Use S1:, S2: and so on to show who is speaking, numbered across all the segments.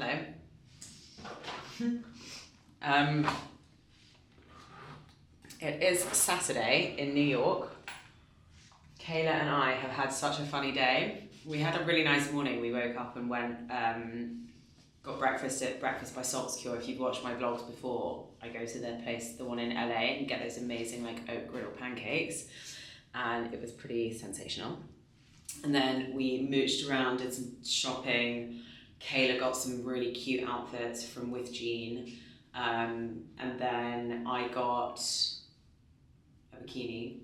S1: Hello. It is Saturday in New York. Kayla and I have had such a funny day. We had a really nice morning. We woke up and went, got breakfast at Breakfast by Supperclub. If you've watched my vlogs before, I go to their place, the one in LA, and get those amazing like oat griddle pancakes. And it was pretty sensational. And then we mooched around, did some shopping. Kayla got some really cute outfits from With Jean. And then I got a bikini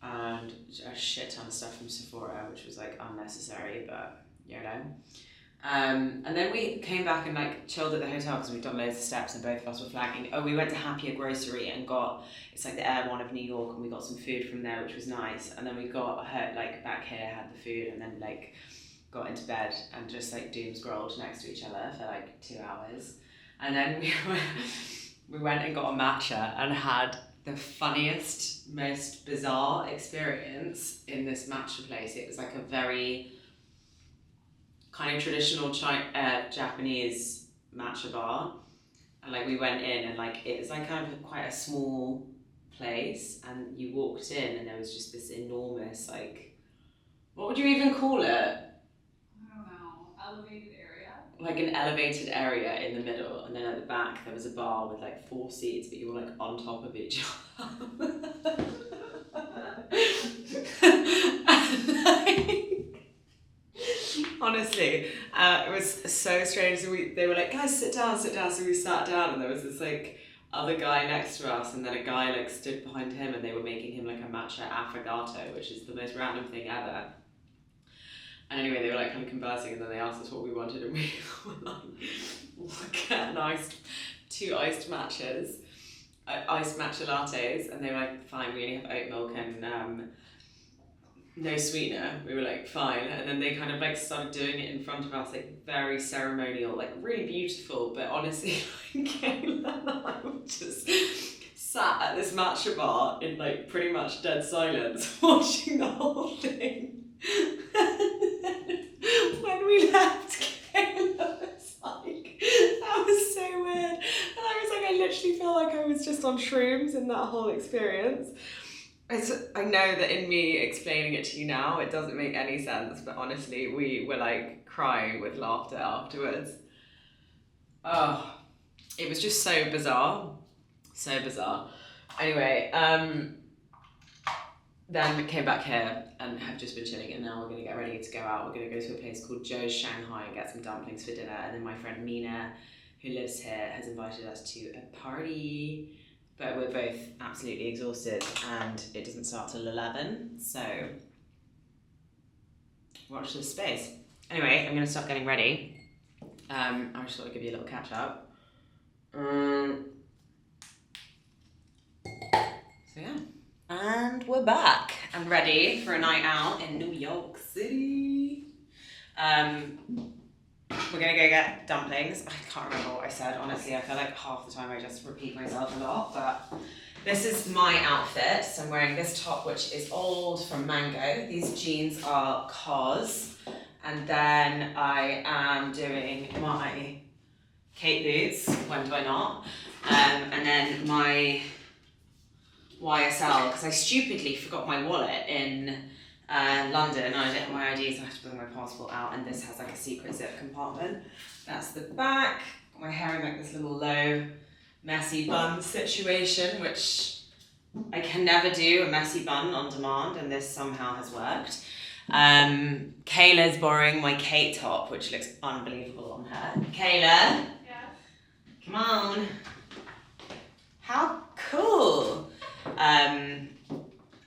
S1: and a shit ton of stuff from Sephora, which was like unnecessary, but you know. And then we came back and like chilled at the hotel because we've done loads of steps and both of us were flagging. Oh, we went to Happier Grocery and got, it's like the Air One of New York, and we got some food from there, which was nice. And then we got her like back here, had the food, and then like got into bed and just like doom scrolled next to each other for like 2 hours. And then we went and got a matcha and had the funniest, most bizarre experience in this matcha place. It was like a very kind of traditional Japanese matcha bar. And like we went in and like it was like kind of quite a small place, and you walked in and there was just this enormous like, what would you even call it?
S2: I don't know, elevated area?
S1: Like an elevated area in the middle, and then at the back there was a bar with like 4 seats, but you were like on top of each other. Honestly, it was so strange. So they were like, guys, sit down. So we sat down, and there was this like other guy next to us, and then a guy like stood behind him, and they were making him like a matcha affogato, which is the most random thing ever. And anyway, they were like kind of conversing, and then they asked us what we wanted, and we were like, we'll get an two iced matchas, iced matcha lattes, and they were like, fine, we only have oat milk and no sweetener. We were like, fine. And then they kind of like started doing it in front of us, like very ceremonial, like really beautiful, but honestly, like Kayla and I just sat at this matcha bar in like pretty much dead silence, watching the whole thing. When we left, Kayla was like, that was so weird. And I was like, I literally felt like I was just on shrooms in that whole experience. I know that in me explaining it to you now, it doesn't make any sense, but honestly, we were like crying with laughter afterwards. Oh, it was just so bizarre. So bizarre. Anyway, then we came back here and have just been chilling, and now we're going to get ready to go out. We're going to go to a place called Joe's Shanghai and get some dumplings for dinner, and then my friend Mina, who lives here, has invited us to a party, but we're both absolutely exhausted and it doesn't start till 11, so watch this space. Anyway, I'm going to start getting ready. I just thought I'd give you a little catch up. So yeah. And we're back and ready for a night out in New York City. We're gonna go get dumplings. I can't remember what I said, honestly. I feel like half the time I just repeat myself a lot, but this is my outfit. So I'm wearing this top, which is old from Mango. These jeans are COS. And then I am doing my Kate boots, when do I not? And then my YSL, because I stupidly forgot my wallet in London, and I didn't have my ID, so I had to bring my passport out, and this has like a secret zip compartment. That's the back. Got my hair in like this little low, messy bun situation, which I can never do a messy bun on demand, and this somehow has worked. Kayla's borrowing my Kate top, which looks unbelievable on her. Kayla?
S2: Yeah?
S1: Come on. How cool. And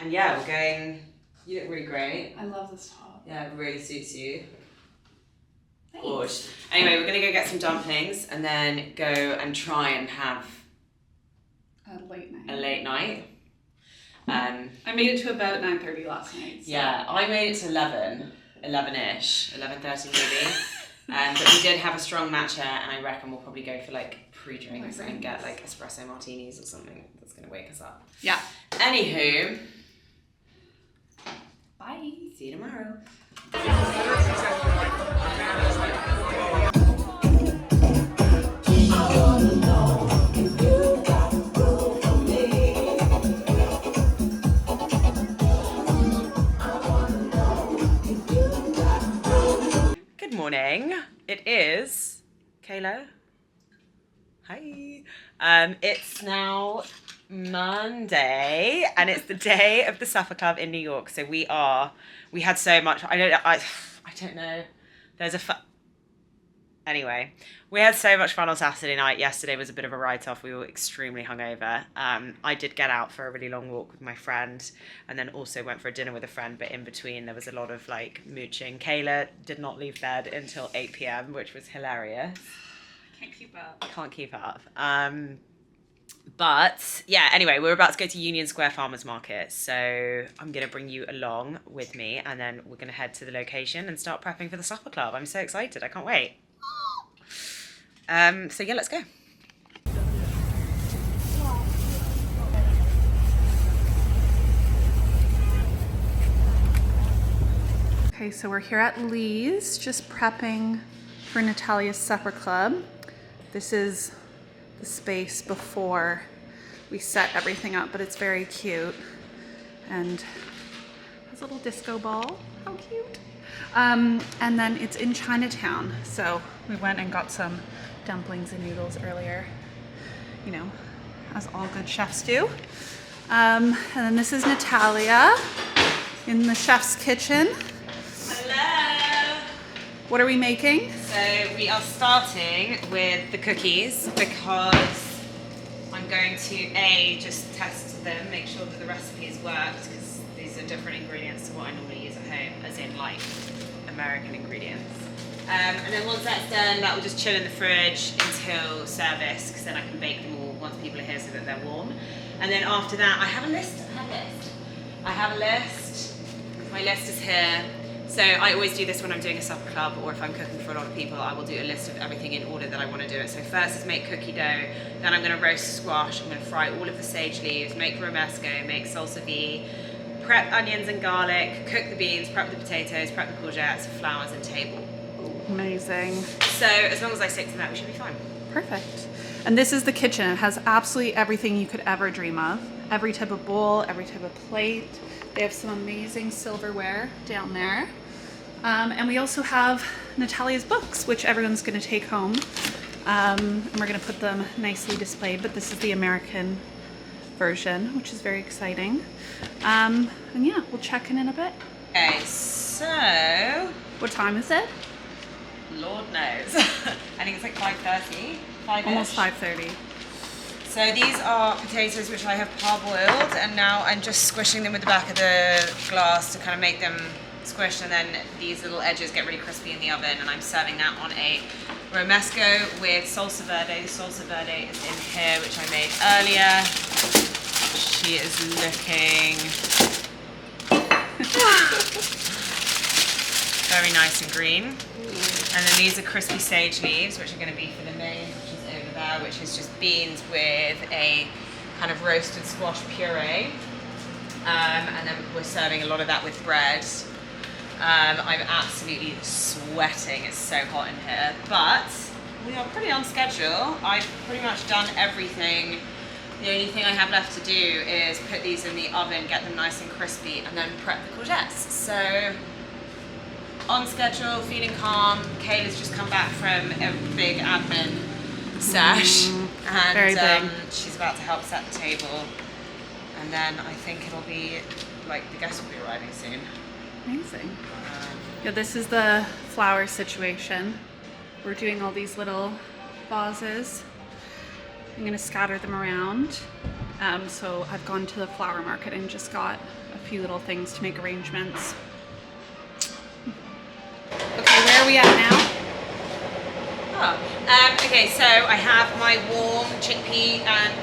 S1: yeah, we're going, you look really great.
S2: I love this top.
S1: Yeah, it really suits you.
S2: Thanks.
S1: Gorge. Anyway, we're gonna go get some dumplings and then go and try and have
S2: A late night.
S1: a late night.
S2: I made it to about 9:30 last night. So.
S1: Yeah, I made it to 11-ish, 11:30 maybe. But we did have a strong matcha, and I reckon we'll probably go for like pre-drinks and get like espresso martinis or something that's gonna wake us up.
S2: Yeah.
S1: Anywho,
S2: Bye.
S1: see you tomorrow. It is, Kayla. Hi. It's now Monday, and it's the day of the Supperclub in New York. So we had so much. I don't know. Anyway, we had so much fun on Saturday night. Yesterday was a bit of a write-off. We were extremely hungover. I did get out for a really long walk with my friend, and then also went for a dinner with a friend, but in between there was a lot of like mooching. Kayla did not leave bed until 8 p.m, which was hilarious.
S2: Can't keep up.
S1: Can't keep up. But yeah, anyway, we're about to go to Union Square Farmers Market. So I'm going to bring you along with me, and then we're going to head to the location and start prepping for the Supperclub. I'm so excited. I can't wait. So yeah, let's go.
S2: Okay, so we're here at Lee's, just prepping for Natalia's Supperclub. This is the space before we set everything up, but it's very cute. And has a little disco ball. How cute. And then it's in Chinatown. So we went and got some dumplings and noodles earlier, you know, as all good chefs do. And then this is Natalia in the chef's kitchen.
S1: Hello.
S2: What are we making?
S1: So we are starting with the cookies because I'm going to just test them, make sure that the recipes worked, because these are different ingredients to what I normally use at home, as in like American ingredients. And then once that's done, that will just chill in the fridge until service, because then I can bake them all once people are here so that they're warm. And then after that, I have a list. My list is here. So I always do this when I'm doing a supper club, or if I'm cooking for a lot of people, I will do a list of everything in order that I want to do it. So first is make cookie dough, then I'm going to roast squash, I'm going to fry all of the sage leaves, make romesco, make salsa verde, prep onions and garlic, cook the beans, prep the potatoes, prep the courgettes, flowers and table.
S2: Amazing.
S1: So as long as I stick to that, we should be fine.
S2: Perfect. And this is the kitchen. It has absolutely everything you could ever dream of. Every type of bowl, every type of plate. They have some amazing silverware down there. And we also have Natalia's books, which everyone's going to take home. And we're going to put them nicely displayed, but this is the American version, which is very exciting. And yeah, we'll check in a bit.
S1: Okay, so...
S2: What time is it?
S1: Lord knows. I think it's like 5:30.
S2: Almost 5:30.
S1: So these are potatoes which I have parboiled, and now I'm just squishing them with the back of the glass to kind of make them squished, and then these little edges get really crispy in the oven, and I'm serving that on a romesco with salsa verde. The salsa verde is in here, which I made earlier. She is looking very nice and green. And then these are crispy sage leaves, which are going to be for the main, which is over there, which is just beans with a kind of roasted squash puree. And then we're serving a lot of that with bread. I'm absolutely sweating, it's so hot in here, but we are pretty on schedule. I've pretty much done everything. The only thing I have left to do is put these in the oven, get them nice and crispy, and then prep the courgettes. So, on schedule, feeling calm. Kayla's just come back from a big admin sesh, and she's about to help set the table. And then I think it'll be, like, the guests will be arriving soon.
S2: Amazing. Yeah, this is the flower situation. We're doing all these little vases. I'm gonna scatter them around. So I've gone to the flower market and just got a few little things to make arrangements. Okay, where are we at now?
S1: Okay, so I have my warm chickpea and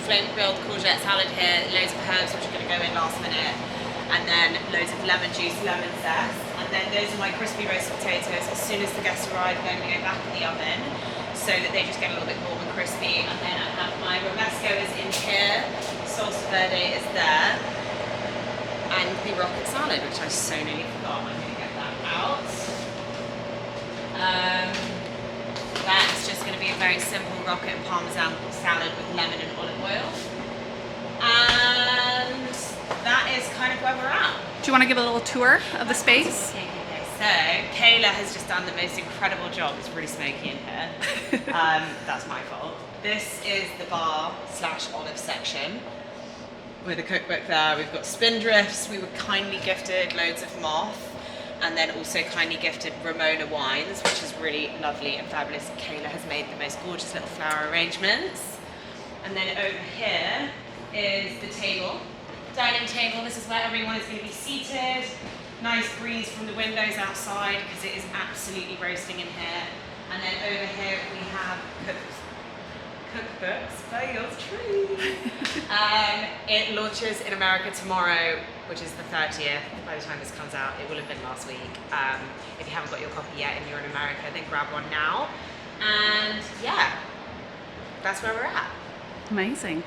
S1: flame grilled courgette salad here, loads of herbs which are going to go in last minute, and then loads of lemon juice, lemon zest, and then those are my crispy roasted potatoes. As soon as the guests arrive, they're going to go back in the oven so that they just get a little bit warm and crispy. And then I have my romesco is in here, salsa verde is there, and the rocket salad, which I so nearly forgot. I'm going to get that out. That's just going to be a very simple rocket and parmesan salad with lemon and olive oil. And that is kind of where we're at.
S2: Do you want to give a little tour of the space?
S1: Okay. So, Kayla has just done the most incredible job. It's really smoky in here. That's my fault. This is the bar/olive section with a cookbook there. We've got Spindrifts. We were kindly gifted loads of moth, and then also kindly gifted Ramona wines, which is really lovely and fabulous. Kayla has made the most gorgeous little flower arrangements. And then over here is the table, dining table. This is where everyone is going to be seated. Nice breeze from the windows outside because it is absolutely roasting in here. And then over here we have cookbooks by yours truly. It launches in America tomorrow, which is the 30th. By the time this comes out, it will have been last week. If you haven't got your copy yet and you're in America, then grab one now. And yeah, that's where we're at.
S2: Amazing.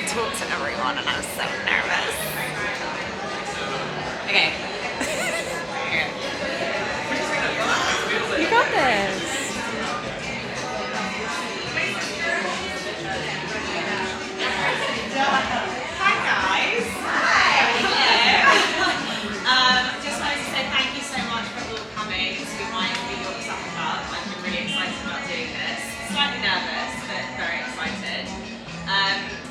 S1: Talk to everyone and I'm so nervous. Okay.
S2: You got this.
S1: Hi guys. Hi. Hello. Just wanted to say thank you so much for all coming to my New York Supperclub. I've been really excited about doing this. Slightly nervous, but very excited.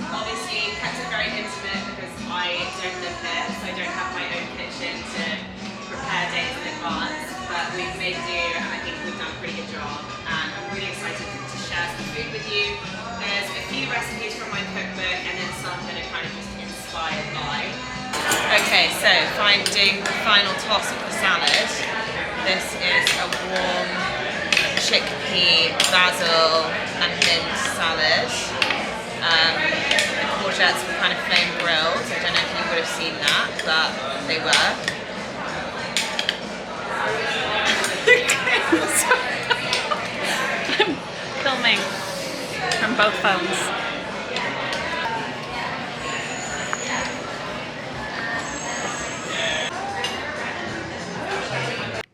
S1: Obviously kept it very intimate because I don't live here, so I don't have my own kitchen to prepare days in advance, but we've made do and I think we've done a pretty good job, and I'm really excited to share some food with you. There's a few recipes from my cookbook and then some that are kind of just inspired by. Okay, so doing the final toss of the salad. This is a warm chickpea, basil and mint salad. The courgettes were kind of flame grilled. I don't know if you would have seen that, but they were.
S2: I'm filming from both phones.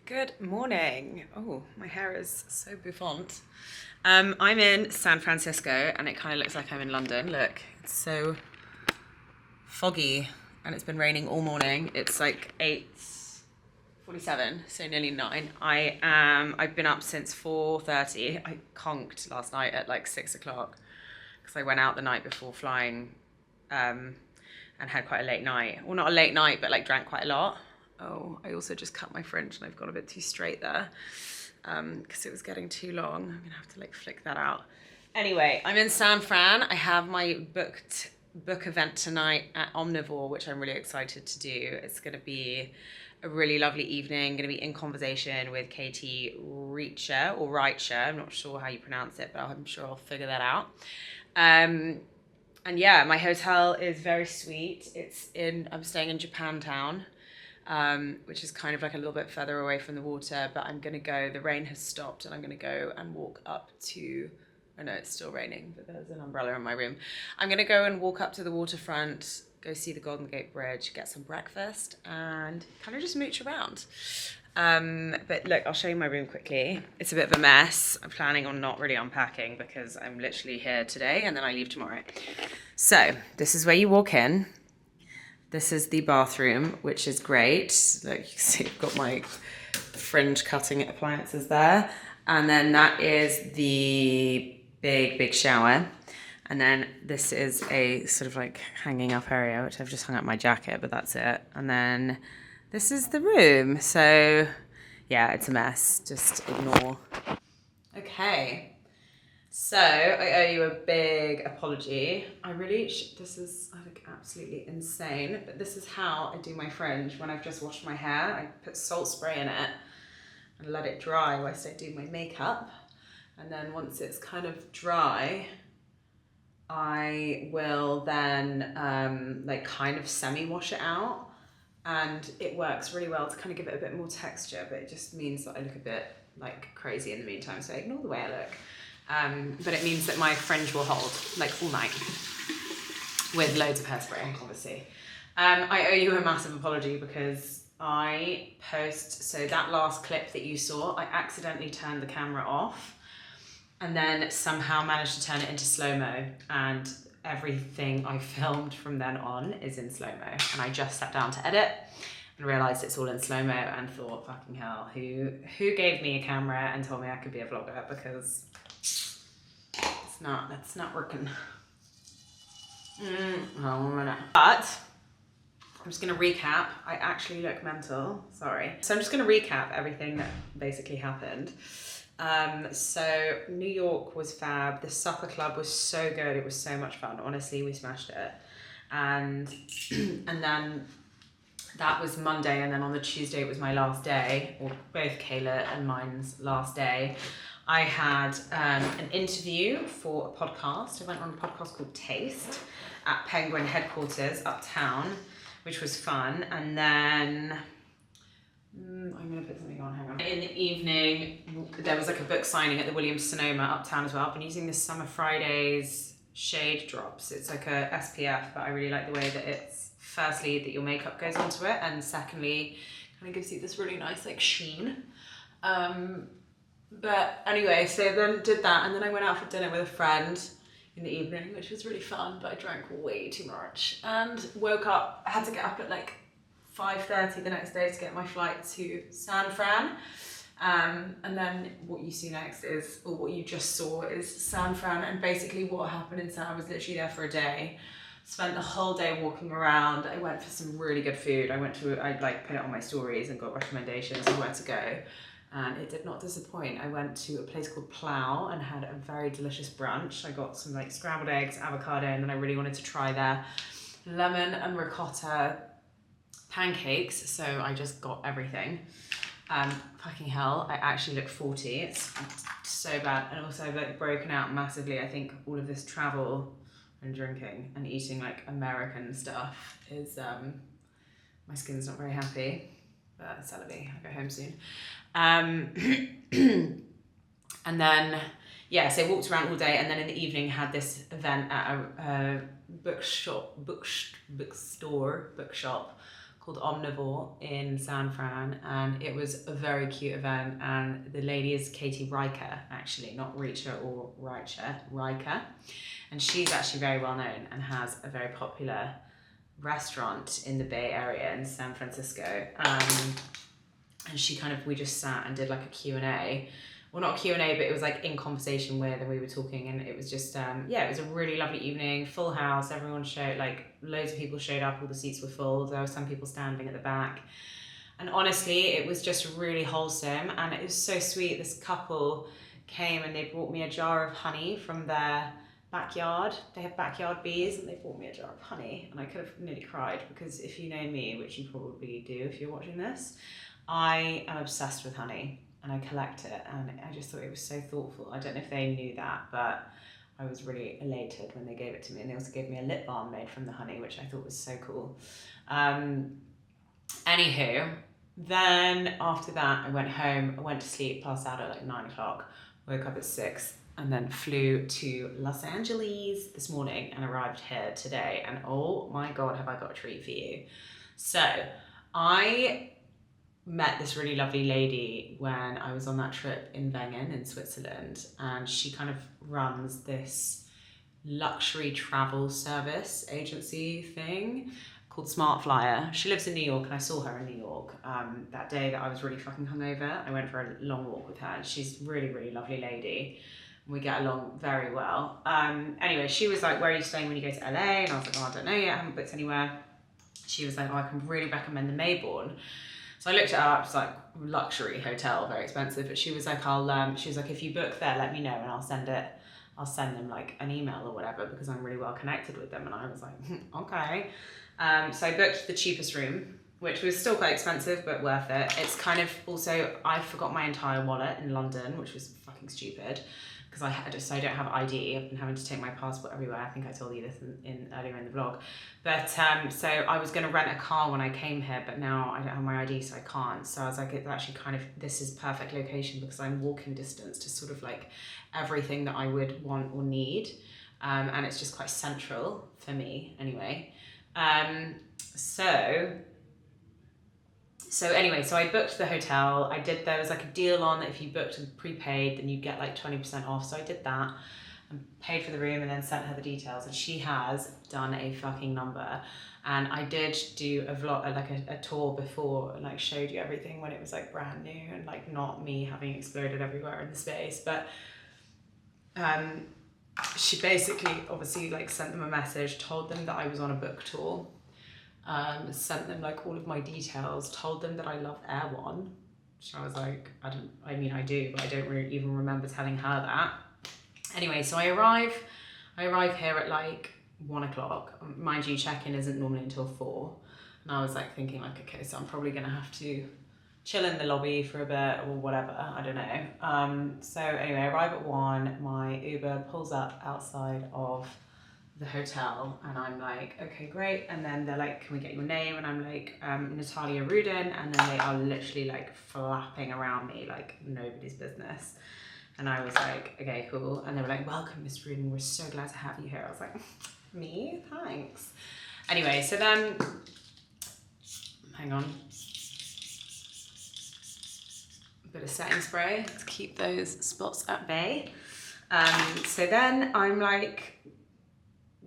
S1: Good morning. Oh, my hair is so bouffant. I'm in San Francisco and it kind of looks like I'm in London. Look, it's so foggy and it's been raining all morning. It's like 8:47, so nearly 9. I've been up since 4:30. I conked last night at like 6 o'clock because I went out the night before flying and had quite a late night. Well, not a late night, but like drank quite a lot. Oh, I also just cut my fringe and I've got a bit too straight there. Because it was getting too long. I'm gonna have to like flick that out. Anyway, I'm in San Fran. I have my book event tonight at Omnivore, which I'm really excited to do. It's gonna be a really lovely evening. Gonna be in conversation with Katie Reacher or Reicher. I'm not sure how you pronounce it, but I'm sure I'll figure that out. And yeah, my hotel is very sweet. I'm staying in Japantown. Which is kind of like a little bit further away from the water, but I'm gonna go, the rain has stopped and I'm gonna go and walk up to, I know it's still raining, but there's an umbrella in my room. I'm gonna go and walk up to the waterfront, go see the Golden Gate Bridge, get some breakfast and kind of just mooch around. But look, I'll show you my room quickly. It's a bit of a mess. I'm planning on not really unpacking because I'm literally here today and then I leave tomorrow. So this is where you walk in. This is the bathroom, which is great. Like you can see, I've got my fringe cutting appliances there. And then that is the big shower. And then this is a sort of like hanging up area, which I've just hung up my jacket, but that's it. And then this is the room. So yeah, it's a mess. Just ignore. Okay. So I owe you a big apology. This is, I think, absolutely insane, but this is how I do my fringe when I've just washed my hair. I put salt spray in it and let it dry whilst I do my makeup. And then once it's kind of dry, I will then like kind of semi-wash it out. And it works really well to kind of give it a bit more texture, but it just means that I look a bit like crazy in the meantime, so ignore the way I look. But it means that my fringe will hold like all night with loads of hairspray, obviously. I owe you a massive apology because so that last clip that you saw, I accidentally turned the camera off. and then somehow managed to turn it into slow-mo, and everything I filmed from then on is in slow-mo. And I just sat down to edit and realised it's all in slow-mo and thought, fucking hell, who gave me a camera and told me I could be a vlogger, because that's not working. Oh, 1 minute. But I'm just gonna recap. I actually look mental, sorry. So I'm just gonna recap everything that basically happened. So New York was fab. The Supperclub was so good. It was so much fun. Honestly, we smashed it. And then that was Monday, and then on the Tuesday it was my last day, or both Kayla and mine's last day. I had an interview for a podcast. I went on a podcast called Taste at Penguin headquarters uptown, which was fun. And then I'm gonna put something on, hang on. In the evening, there was like a book signing at the Williams-Sonoma uptown as well. I've been using this Summer Fridays shade drops. It's like a SPF, but I really like the way that it's, firstly, that your makeup goes onto it, and secondly, kind of gives you this really nice like sheen. But anyway, so then did that, and then I went out for dinner with a friend in the evening, which was really fun, but I drank way too much, and woke up, I had to get up at like 5:30 the next day to get my flight to San Fran. And then what you see next is, or what you just saw is San Fran, and basically what happened in San, I was literally there for a day, spent the whole day walking around. I went for some really good food. I like put it on my stories and got recommendations of where to go. And it did not disappoint. I went to a place called Plow and had a very delicious brunch. I got some like scrambled eggs, avocado, and then I really wanted to try their lemon and ricotta pancakes. So I just got everything. Fucking hell, I actually look 40. It's so bad. And also I've like broken out massively. I think all of this travel and drinking and eating like American stuff is, my skin's not very happy. But c'est la vie, I'll go home soon. And then, yeah, so walked around all day, and then in the evening had this event at a bookshop called Omnivore in San Fran, and it was a very cute event, and the lady is Katie Riker, actually, not Richer or Riker, and she's actually very well known and has a very popular restaurant in the Bay Area in San Francisco. And she we just sat and did like a Q&A. Well, not a Q&A, but it was like in conversation with, and we were talking, and it was just, yeah, it was a really lovely evening, full house, everyone showed, like loads of people showed up, all the seats were full, there were some people standing at the back. And honestly, it was just really wholesome, and it was so sweet. This couple came and they brought me a jar of honey from their backyard. They have backyard bees, and they brought me a jar of honey, and I could have nearly cried, because if you know me, which you probably do if you're watching this, I am obsessed with honey and I collect it, and I just thought it was so thoughtful. I don't know if they knew that, but I was really elated when they gave it to me, and they also gave me a lip balm made from the honey, which I thought was so cool. Anywho, then after that I went home, I went to sleep, passed out at like 9 o'clock, woke up at 6, and then flew to Los Angeles this morning and arrived here today, and oh my God, have I got a treat for you. So I met this really lovely lady when I was on that trip in Wengen in Switzerland, and she kind of runs this luxury travel service agency thing called Smart Flyer. She lives in New York, and I saw her in New York that day that I was really fucking hungover. I went for a long walk with her, and she's a really, really lovely lady. We get along very well. Anyway, she was like, where are you staying when you go to LA? And I was like, oh, I don't know yet, I haven't booked anywhere. She was like, oh, I can really recommend the Mayborn. So I looked it up, it's like luxury hotel, very expensive, but she was like, she was like, if you book there, let me know, and I'll send them like an email or whatever, because I'm really well connected with them. And I was like, okay. So I booked the cheapest room, which was still quite expensive, but worth it. It's kind of also, I forgot my entire wallet in London, which was fucking stupid, because I don't have ID. I've been having to take my passport everywhere. I think I told you this earlier in the vlog. But so I was going to rent a car when I came here, but now I don't have my ID, so I can't. So I was like, it's actually this is perfect location, because I'm walking distance to sort of like everything that I would want or need. And it's just quite central for me anyway. So So anyway, so I booked the hotel. There was like a deal on that if you booked and prepaid, then you'd get like 20% off. So I did that and paid for the room and then sent her the details. And she has done a fucking number. And I did do a vlog, like a tour before, and like showed you everything when it was like brand new and like not me having exploded everywhere in the space. But she basically obviously like sent them a message, told them that I was on a book tour. Sent them like all of my details, told them that I love Air One, which I was like, I do, but I don't really even remember telling her that. Anyway, so I arrive here at like 1 o'clock. Mind you, check-in isn't normally until 4. And I was like thinking like, okay, so I'm probably gonna have to chill in the lobby for a bit or whatever, I don't know. So anyway, I arrive at 1, my Uber pulls up outside of the hotel and I'm like, okay, great. And then they're like, can we get your name? And I'm like, Natalia Rudin. And then they are literally like flapping around me like nobody's business. And I was like, okay, cool. And they were like, welcome, Miss Rudin. We're so glad to have you here. I was like, me? Thanks. Anyway, so then, hang on. A bit of setting spray to keep those spots at bay. So then I'm like,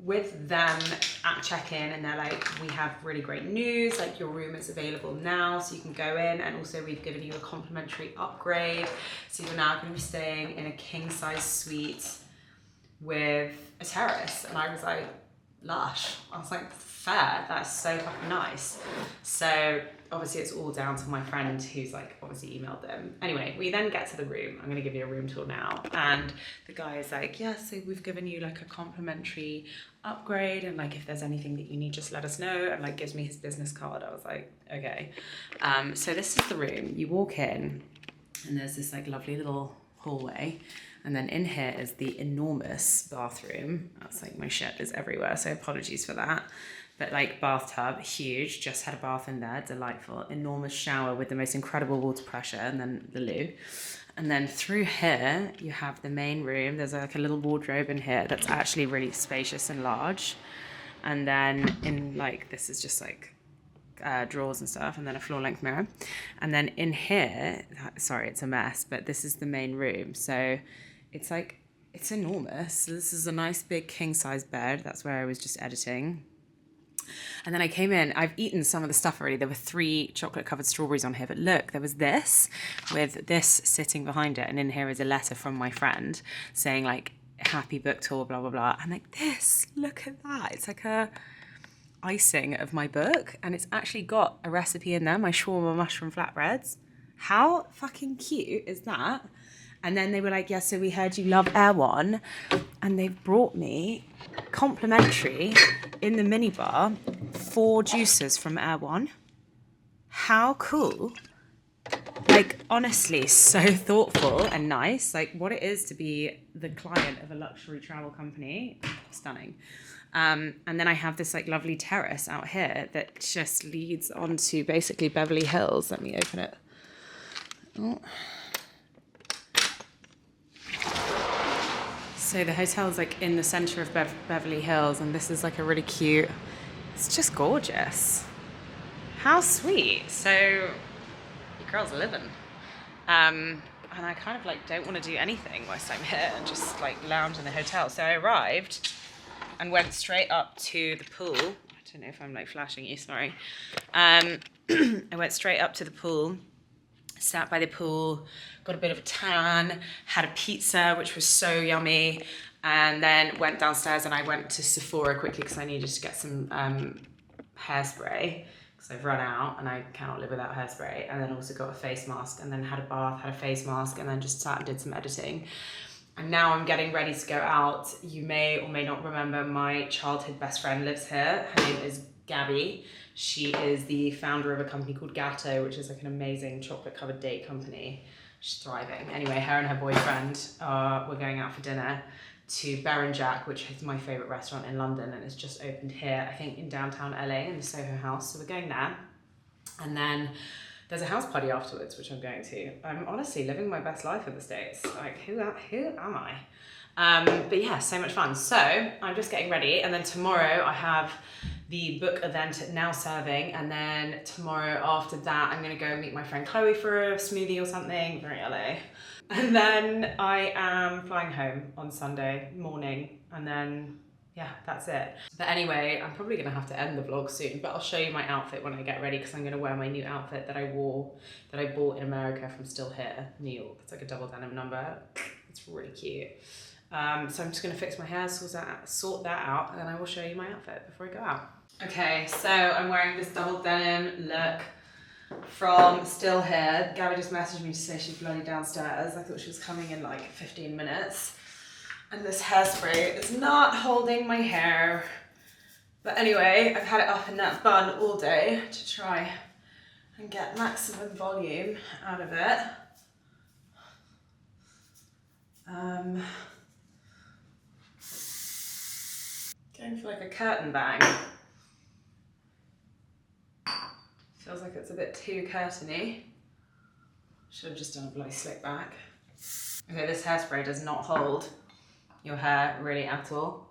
S1: with them at check-in and they're like, we have really great news, like your room is available now so you can go in, and also we've given you a complimentary upgrade, so you're now going to be staying in a king-size suite with a terrace. And I was like, lush. I was like, fair, that's so fucking nice. So obviously it's all down to my friend who's like obviously emailed them. Anyway, we then get to the room. I'm going to give you a room tour now. And the guy is like, yeah, so we've given you like a complimentary upgrade, and like if there's anything that you need, just let us know, and like gives me his business card. I was like, okay. So this is the room. You walk in and there's this like lovely little hallway, and then in here is the enormous bathroom. That's like my shit is everywhere, so apologies for that. But like bathtub, huge, just had a bath in there, delightful. Enormous shower with the most incredible water pressure, and then the loo. And then through here, you have the main room. There's like a little wardrobe in here that's actually really spacious and large. And then in like, this is just like drawers and stuff, and then a floor length mirror. And then in here, sorry, it's a mess, but this is the main room. So it's like, it's enormous. So this is a nice big king size bed. That's where I was just editing. And then I came in, I've eaten some of the stuff already. There were 3 chocolate covered strawberries on here, but look, there was this with this sitting behind it. And in here is a letter from my friend saying like, happy book tour, blah, blah, blah. And like this, look at that. It's like a icing of my book. And it's actually got a recipe in there, my shawarma mushroom flatbreads. How fucking cute is that? And then they were like, yeah, so we heard you love Air One. And they've brought me complimentary in the minibar 4 juices from Air One. How cool. Like, honestly, so thoughtful and nice. Like, what it is to be the client of a luxury travel company. Stunning. And then I have this like lovely terrace out here that just leads onto basically Beverly Hills. Let me open it. Oh. So the hotel's like in the center of Beverly Hills, and this is like a really cute, it's just gorgeous. How sweet. So your girl's living. And I kind of like don't want to do anything whilst I'm here and just like lounge in the hotel. So I arrived and went straight up to the pool. I don't know if I'm like flashing you, sorry. I went straight up to the pool, sat by the pool, got a bit of a tan, had a pizza, which was so yummy, and then went downstairs and I went to Sephora quickly because I needed to get some hairspray because I've run out and I cannot live without hairspray, and then also got a face mask, and then had a bath, had a face mask, and then just sat and did some editing. And now I'm getting ready to go out. You may or may not remember my childhood best friend lives here. Her name is Gabby. She is the founder of a company called Gatto, which is like an amazing chocolate-covered date company. She's thriving. Anyway, her and her boyfriend were going out for dinner to Bear & Jack, which is my favourite restaurant in London, and it's just opened here, I think, in downtown LA, in the Soho House. So we're going there. And then there's a house party afterwards, which I'm going to. I'm honestly living my best life in the States. Like, who am I? But yeah, so much fun. So I'm just getting ready, and then tomorrow I have the book event at Now Serving, and then tomorrow after that I'm gonna go meet my friend Chloe for a smoothie or something, very LA. And then I am flying home on Sunday morning, and then yeah, that's it. But anyway, I'm probably gonna have to end the vlog soon, but I'll show you my outfit when I get ready, because I'm gonna wear my new outfit that I bought in America from Still Here, New York. It's like a double denim number. It's really cute. So I'm just gonna fix my hair, sort that out, and then I will show you my outfit before I go out. Okay, so I'm wearing this double denim look from Still Here. Gabby just messaged me to say she's bloody downstairs. I thought she was coming in like 15 minutes. And this hairspray is not holding my hair. But anyway, I've had it up in that bun all day to try and get maximum volume out of it. Going for like a curtain bang. Feels like it's a bit too curtainy. Should have just done a bloody slick back. Okay, this hairspray does not hold your hair really at all.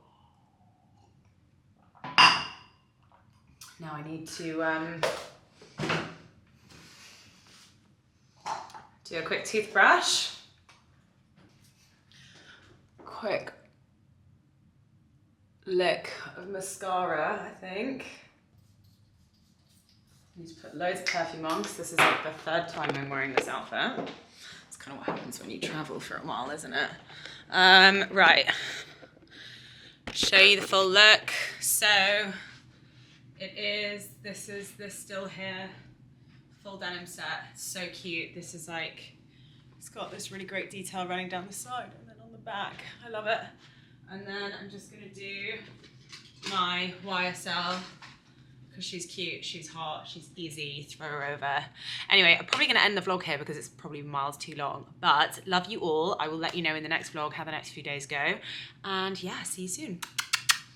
S1: Now I need to do a quick toothbrush. Quick lick of mascara, I think. I need to put loads of perfume on, because this is like the third time I'm wearing this outfit. It's kind of what happens when you travel for a while, isn't it? Right. Show you the full look. So this is the Still Here full denim set. It's so cute. This is like, it's got this really great detail running down the side and then on the back. I love it. And then I'm just gonna do my YSL, because she's cute, she's hot, she's easy, throw her over. Anyway, I'm probably gonna end the vlog here because it's probably miles too long, but love you all. I will let you know in the next vlog how the next few days go. And yeah, see you soon.